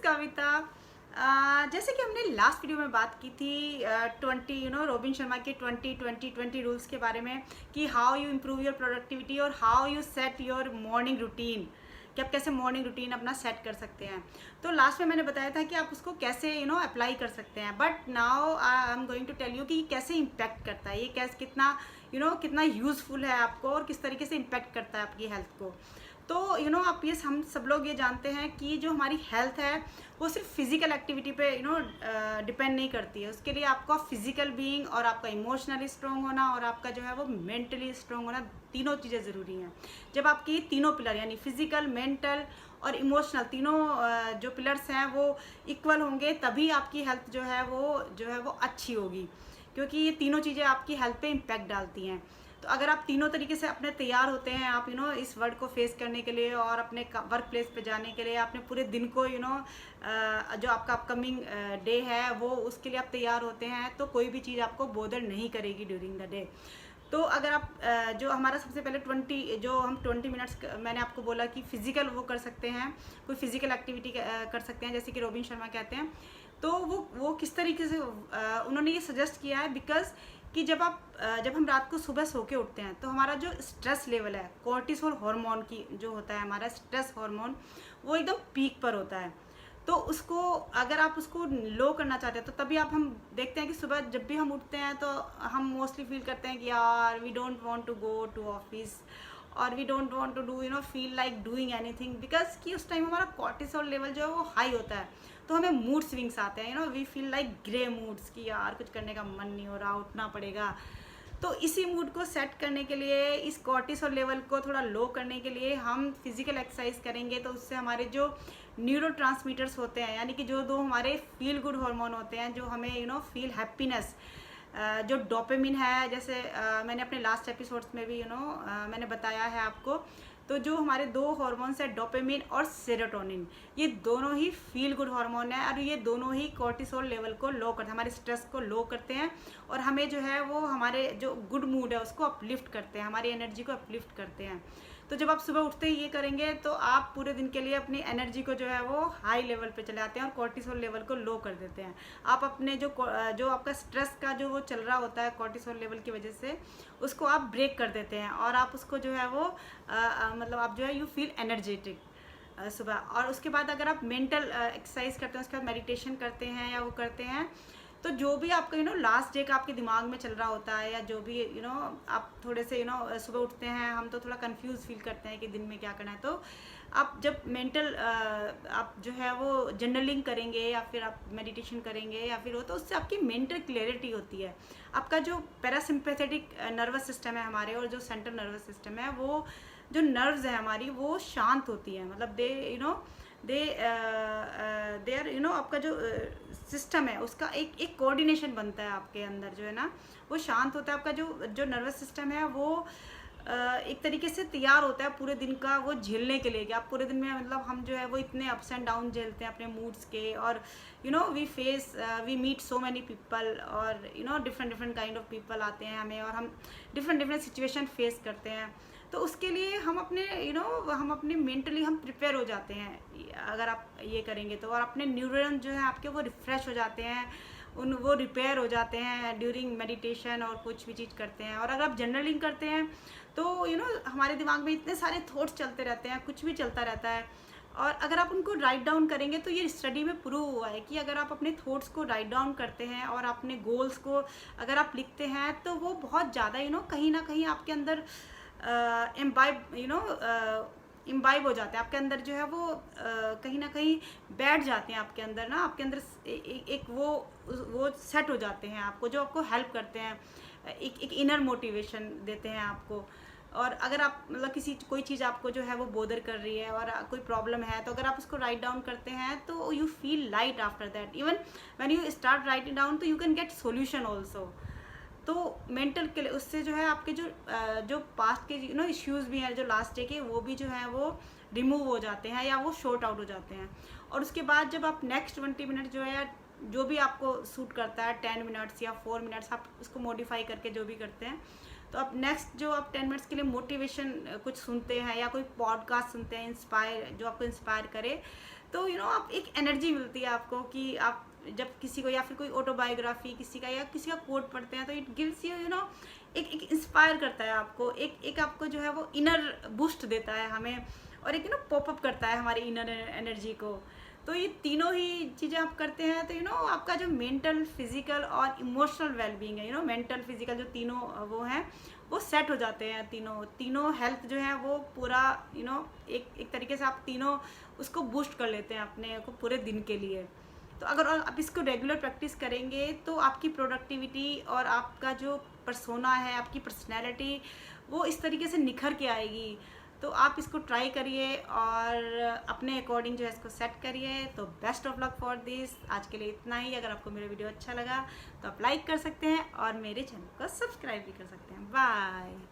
कविता। जैसे कि हमने लास्ट वीडियो में बात की थी 20 रोबिन शर्मा के 20-20-20 रूल्स के बारे में कि how you improve your productivity और how you set your morning routine, कि आप कैसे मॉर्निंग रूटीन अपना सेट कर सकते हैं। तो लास्ट में मैंने बताया था कि आप उसको कैसे अप्लाई कर सकते हैं, but now I am going to tell you कि ये कैसे इम्पैक्ट करता है, ये कैसे कितना कितना यूज़फुल है आपको और किस तरीके से इम्पैक्ट करता है आपकी हेल्थ को। तो आप ये हम सब लोग ये जानते हैं कि जो हमारी हेल्थ है वो सिर्फ फिजिकल एक्टिविटी पे डिपेंड नहीं करती है। उसके लिए आपका फिजिकल बीइंग और आपका इमोशनली स्ट्रांग होना और आपका जो है वो मेंटली स्ट्रांग होना, तीनों चीज़ें ज़रूरी हैं। जब आपकी तीनों पिलर यानी फिजिकल, मेंटल और इमोशनल तीनों जो पिलर्स हैं वो इक्वल होंगे, तभी आपकी हेल्थ जो है वो अच्छी होगी, क्योंकि ये तीनों चीज़ें आपकी हेल्थ पे इम्पैक्ट डालती हैं। तो अगर आप तीनों तरीके से अपने तैयार होते हैं, आप इस वर्ल्ड को फेस करने के लिए और अपने वर्क प्लेस पे जाने के लिए, अपने पूरे दिन को जो आपका अपकमिंग डे है वो उसके लिए आप तैयार होते हैं, तो कोई भी चीज़ आपको बोदर नहीं करेगी ड्यूरिंग द डे। तो अगर आप जो हमारा सबसे पहले 20 मिनट्स मैंने आपको बोला कि फ़िज़िकल वो कर सकते हैं, कोई फ़िज़िकल एक्टिविटी कर सकते हैं, जैसे कि रोबिन शर्मा कहते हैं। तो वो किस तरीके से उन्होंने ये सजेस्ट किया है, बिकॉज़ कि जब हम रात को सुबह सो के उठते हैं तो हमारा जो स्ट्रेस लेवल है, कोर्टिसोल हार्मोन की जो होता है हमारा स्ट्रेस हार्मोन, वो एकदम पीक पर होता है। तो उसको अगर आप उसको लो करना चाहते हैं तो तभी हम देखते हैं कि सुबह जब भी हम उठते हैं तो हम मोस्टली फील करते हैं कि यार we don't want to go to office और we don't want to do feel like doing anything, because कि उस टाइम हमारा कॉर्टिसोल लेवल जो है वो हाई होता है। तो हमें मूड स्विंग्स आते हैं, we feel like grey moods कि यार कुछ करने का मन नहीं हो रहा, उठना पड़ेगा। तो इसी मूड को सेट करने के लिए, इस कॉर्टिसोल लेवल को थोड़ा लो करने के लिए हम फिजिकल एक्सरसाइज करेंगे, तो उससे हमारे जो न्यूरोट्रांसमीटर्स होते हैं, यानी कि जो दो हमारे फील गुड हार्मोन होते हैं जो हमें फील हैप्पीनेस, जो डोपामिन है, जैसे मैंने अपने लास्ट एपिसोड्स में भी मैंने बताया है आपको। तो जो हमारे दो हार्मोन्स है डोपामिन और सेरोटोनिन, ये दोनों ही फील गुड हार्मोन है और ये दोनों ही कॉर्टिसोल लेवल को लो करते हैं, हमारे स्ट्रेस को लो करते हैं और हमें जो है वो हमारे जो गुड मूड है उसको अपलिफ्ट करते हैं, हमारी एनर्जी को अपलिफ्ट करते हैं। तो जब आप सुबह उठते ही ये करेंगे तो आप पूरे दिन के लिए अपनी एनर्जी को जो है वो हाई लेवल पे चले आते हैं और कॉर्टिसोल लेवल को लो कर देते हैं। आप अपने जो आपका स्ट्रेस का जो वो चल रहा होता है कॉर्टिसोल लेवल की वजह से, उसको आप ब्रेक कर देते हैं और आप उसको जो है वो मतलब आप जो है यू फील एनर्जेटिक सुबह। और उसके बाद अगर आप मेंटल एक्सरसाइज करते हैं, उसके बाद मेडिटेशन करते हैं या वो करते हैं, तो जो भी आपका लास्ट डे का आपके दिमाग में चल रहा होता है, या जो भी आप थोड़े से सुबह उठते हैं हम तो थोड़ा कंफ्यूज फील करते हैं कि दिन में क्या करना है। तो आप जब मेंटल आप जो है वो जर्नलिंग करेंगे या फिर आप मेडिटेशन करेंगे या फिर तो उससे आपकी मेंटल क्लैरिटी होती है। आपका जो पैरासिम्पैथेटिक नर्वस सिस्टम है हमारे और जो सेंट्रल नर्वस सिस्टम है, वो जो नर्व्स है हमारी वो शांत होती है, मतलब दे आर आपका जो सिस्टम है उसका एक कोऑर्डिनेशन बनता है आपके अंदर, जो है ना वो शांत होता है। आपका जो नर्वस सिस्टम है वो एक तरीके से तैयार होता है पूरे दिन का वो झेलने के लिए, कि आप पूरे दिन में मतलब हम जो है वो इतने अप्स एंड डाउन झेलते हैं अपने मूड्स के, और we meet so many people और डिफरेंट काइंड ऑफ पीपल आते हैं हमें और हम डिफरेंट सिचुएशन फेस करते हैं। तो उसके लिए हम अपने हम अपने मेंटली हम प्रिपेयर हो जाते हैं अगर आप ये करेंगे तो, और अपने न्यूरॉन जो है आपके वो रिफ़्रेश हो जाते हैं, वो रिपेयर हो जाते हैं ड्यूरिंग मेडिटेशन और कुछ भी चीज़ करते हैं। और अगर आप जर्नलिंग करते हैं तो हमारे दिमाग में इतने सारे थॉट्स चलते रहते हैं, कुछ भी चलता रहता है, और अगर आप उनको राइट डाउन करेंगे तो ये स्टडी में प्रूव हुआ है कि अगर आप अपने थॉट्स को राइट डाउन करते हैं और अपने गोल्स को अगर आप लिखते हैं तो वो बहुत ज़्यादा कहीं ना कहीं आपके अंदर इम्बाइब हो जाते हैं, आपके अंदर जो है वो कहीं ना कहीं बैठ जाते हैं आपके अंदर ना, आपके अंदर एक वो सेट हो जाते हैं आपको, जो आपको हेल्प करते हैं, एक इनर मोटिवेशन देते हैं आपको। और अगर आप मतलब कोई चीज़ आपको जो है वो बोदर कर रही है और कोई प्रॉब्लम है, तो अगर आप उसको राइट डाउन करते हैं तो you feel light after that, even when you start writing down तो you can get solution also. तो मेंटल के लिए उससे जो है आपके जो पास्ट के इश्यूज़ भी हैं जो लास्ट डे के, वो भी जो है वो रिमूव हो जाते हैं या वो शॉर्ट आउट हो जाते हैं। और उसके बाद जब आप नेक्स्ट 20 मिनट जो है जो भी आपको सूट करता है, 10 मिनट्स या 4 मिनट्स, आप उसको मॉडिफाई करके जो भी करते हैं, तो अब नेक्स्ट जो आप 10 मिनट्स के लिए मोटिवेशन कुछ सुनते हैं या कोई पॉडकास्ट सुनते हैं इंस्पायर, जो आपको इंस्पायर करे, तो आप एक एनर्जी मिलती है आपको कि आप जब किसी को या फिर कोई ऑटोबायोग्राफी किसी का या किसी का कोट पढ़ते हैं तो इट गिव्स यू एक इंस्पायर करता है आपको, एक आपको जो है वो इनर बूस्ट देता है हमें, और एक पॉपअप करता है हमारी इनर एनर्जी को। तो ये तीनों ही चीज़ें आप करते हैं तो आपका जो मेंटल, फिजिकल और इमोशनल वेलबींग है, मेंटल फिजिकल जो तीनों वो हैं वो सेट हो जाते हैं। तीनों हेल्थ जो है वो पूरा एक तरीके से आप तीनों उसको बूस्ट कर लेते हैं अपने को पूरे दिन के लिए। तो अगर आप इसको रेगुलर प्रैक्टिस करेंगे तो आपकी प्रोडक्टिविटी और आपका जो पर्सोना है, आपकी पर्सनैलिटी, वो इस तरीके से निखर के आएगी। तो आप इसको ट्राई करिए और अपने अकॉर्डिंग जो है इसको सेट करिए। तो best of luck for this. आज के लिए इतना ही। अगर आपको मेरा वीडियो अच्छा लगा तो आप लाइक कर सकते हैं और मेरे चैनल को सब्सक्राइब भी कर सकते हैं। बाय।